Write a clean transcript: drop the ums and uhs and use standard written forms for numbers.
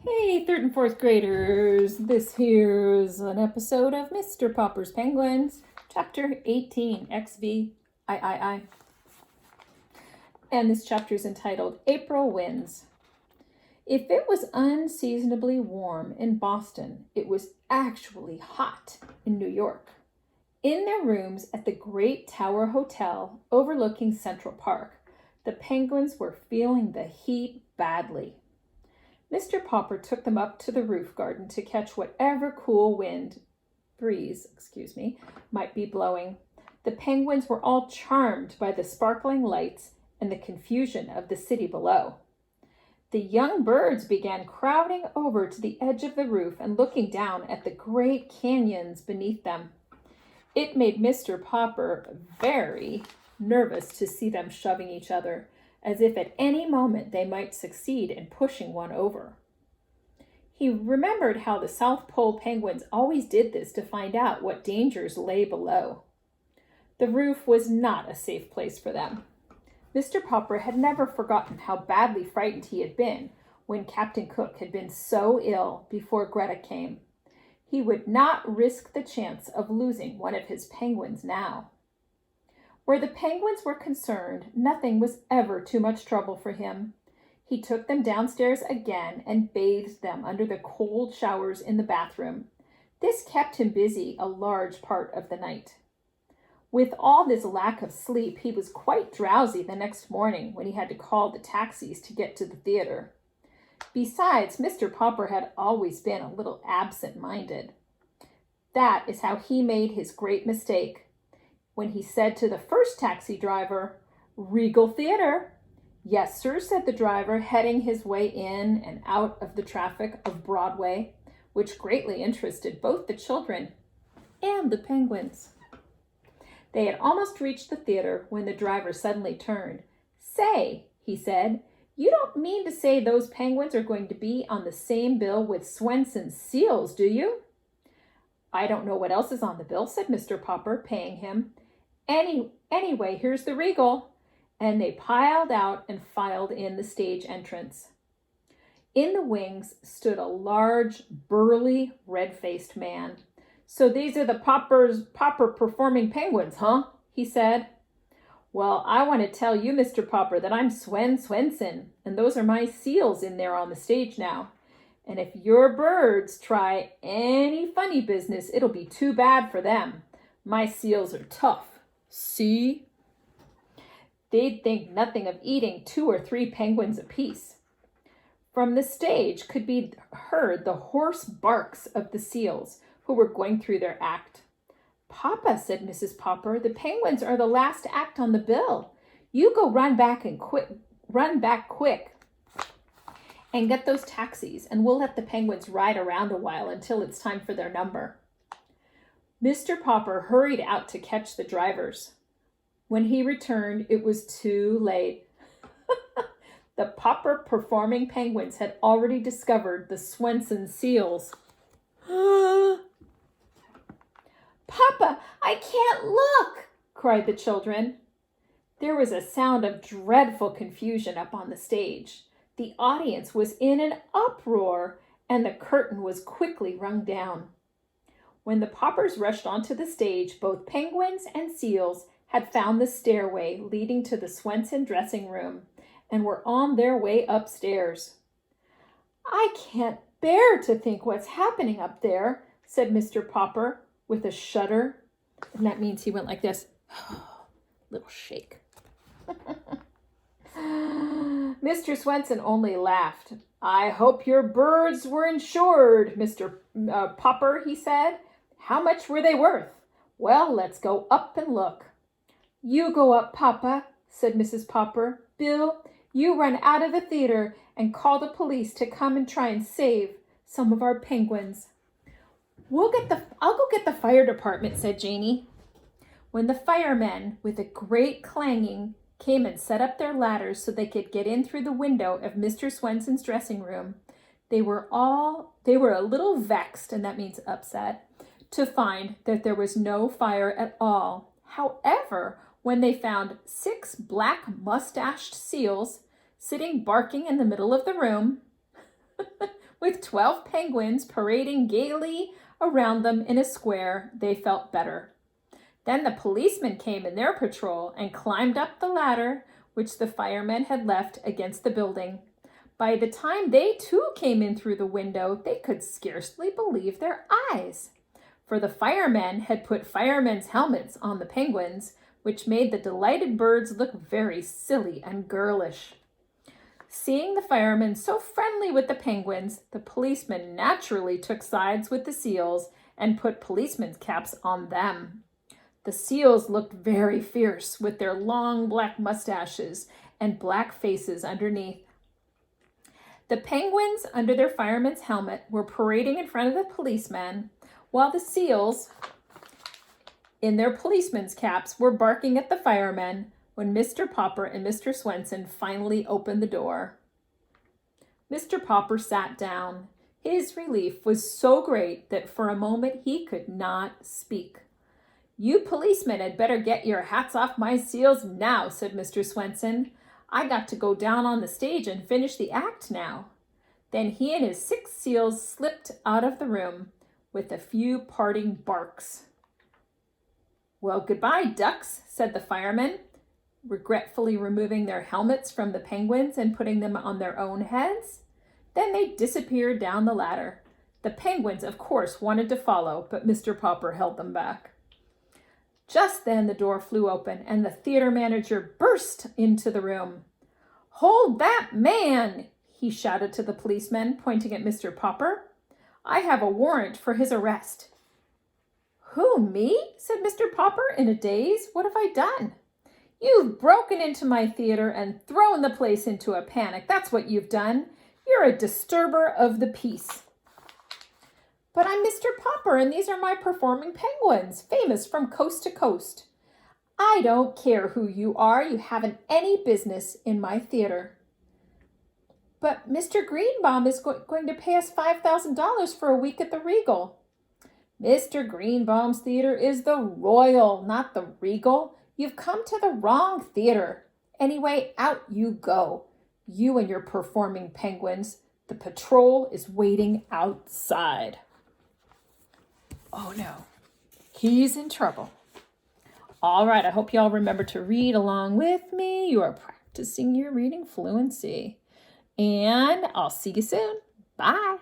Hey, third and fourth graders, this here's an episode of Mr. Popper's Penguins, Chapter 18, XV I. And this chapter is entitled April Winds. If it was unseasonably warm in Boston, it was actually hot in New York. In their rooms at the Great Tower Hotel overlooking Central Park, the Penguins were feeling the heat badly. Mr. Popper took them up to the roof garden to catch whatever cool breeze, might be blowing. The penguins were all charmed by the sparkling lights and the confusion of the city below. The young birds began crowding over to the edge of the roof and looking down at the great canyons beneath them. It made Mr. Popper very nervous to see them shoving each other, as if at any moment they might succeed in pushing one over. He remembered how the South Pole penguins always did this to find out what dangers lay below. The roof was not a safe place for them. Mr. Popper had never forgotten how badly frightened he had been when Captain Cook had been so ill before Greta came. He would not risk the chance of losing one of his penguins now. Where the penguins were concerned, nothing was ever too much trouble for him. He took them downstairs again and bathed them under the cold showers in the bathroom. This kept him busy a large part of the night. With all this lack of sleep, he was quite drowsy the next morning when he had to call the taxis to get to the theater. Besides, Mr. Popper had always been a little absent-minded. That is how he made his great mistake. When he said to the first taxi driver, "Regal Theater." "Yes, sir," said the driver, heading his way in and out of the traffic of Broadway, which greatly interested both the children and the penguins. They had almost reached the theater when the driver suddenly turned. "Say," he said, "you don't mean to say those penguins are going to be on the same bill with Swenson's seals, do you?" "I don't know what else is on the bill," said Mr. Popper, paying him. Anyway, here's the Regal." And they piled out and filed in the stage entrance. In the wings stood a large, burly, red-faced man. "So these are the Popper performing penguins, huh?" he said. "Well, I want to tell you, Mr. Popper, that I'm Swenson, and those are my seals in there on the stage now. And if your birds try any funny business, it'll be too bad for them. My seals are tough. See? They'd think nothing of eating 2 or 3 penguins apiece." From the stage could be heard the hoarse barks of the seals, who were going through their act. "Papa," said Mrs. Popper, "the penguins are the last act on the bill. You go run back quick and get those taxis, and we'll let the penguins ride around a while until it's time for their number." Mr. Popper hurried out to catch the drivers. When he returned, it was too late. The Popper performing penguins had already discovered the Swenson seals. "Papa, I can't look!" cried the children. There was a sound of dreadful confusion up on the stage. The audience was in an uproar, and the curtain was quickly rung down. When the Poppers rushed onto the stage, both penguins and seals had found the stairway leading to the Swenson dressing room and were on their way upstairs. "I can't bear to think what's happening up there," said Mr. Popper with a shudder. And that means he went like this. Little shake. Mr. Swenson only laughed. "I hope your birds were insured, Mr. Popper," he said. "How much were they worth? Well, let's go up and look." "You go up, Papa," said Mrs. Popper. "Bill, you run out of the theater and call the police to come and try and save some of our penguins." I'll go get the fire department," said Janie. When the firemen, with a great clanging, came and set up their ladders so they could get in through the window of Mr. Swenson's dressing room, they were a little vexed, and that means upset, to find that there was no fire at all. However, when they found 6 black mustached seals sitting barking in the middle of the room, With 12 penguins parading gaily around them in a square, they felt better. Then the policemen came in their patrol and climbed up the ladder which the firemen had left against the building. By the time they too came in through the window, they could scarcely believe their eyes. For the firemen had put firemen's helmets on the penguins, which made the delighted birds look very silly and girlish. Seeing the firemen so friendly with the penguins, the policemen naturally took sides with the seals and put policemen's caps on them. The seals looked very fierce with their long black mustaches and black faces underneath. The penguins, under their fireman's helmet, were parading in front of the policemen, while the seals, in their policemen's caps, were barking at the firemen when Mr. Popper and Mr. Swenson finally opened the door. Mr. Popper sat down. His relief was so great that for a moment he could not speak. "You policemen had better get your hats off my seals now," said Mr. Swenson. "I got to go down on the stage and finish the act now." Then he and his 6 seals slipped out of the room with a few parting barks. "Well, goodbye, ducks," said the firemen, regretfully removing their helmets from the penguins and putting them on their own heads. Then they disappeared down the ladder. The penguins, of course, wanted to follow, but Mr. Popper held them back. Just then the door flew open and the theater manager burst into the room. "Hold that man!" he shouted to the policeman, pointing at Mr. Popper. "I have a warrant for his arrest." "Who, me?" said Mr. Popper in a daze. "What have I done?" "You've broken into my theater and thrown the place into a panic. That's what you've done. You're a disturber of the peace." "But I'm Mr. Popper, and these are my performing penguins, famous from coast to coast." "I don't care who you are. You haven't any business in my theater." "But Mr. Greenbaum is going to pay us $5,000 for a week at the Regal." "Mr. Greenbaum's theater is the Royal, not the Regal. You've come to the wrong theater. Anyway, out you go. You and your performing penguins. The patrol is waiting outside." Oh no, he's in trouble. All right, I hope you all remember to read along with me. You are practicing your reading fluency. And I'll see you soon. Bye.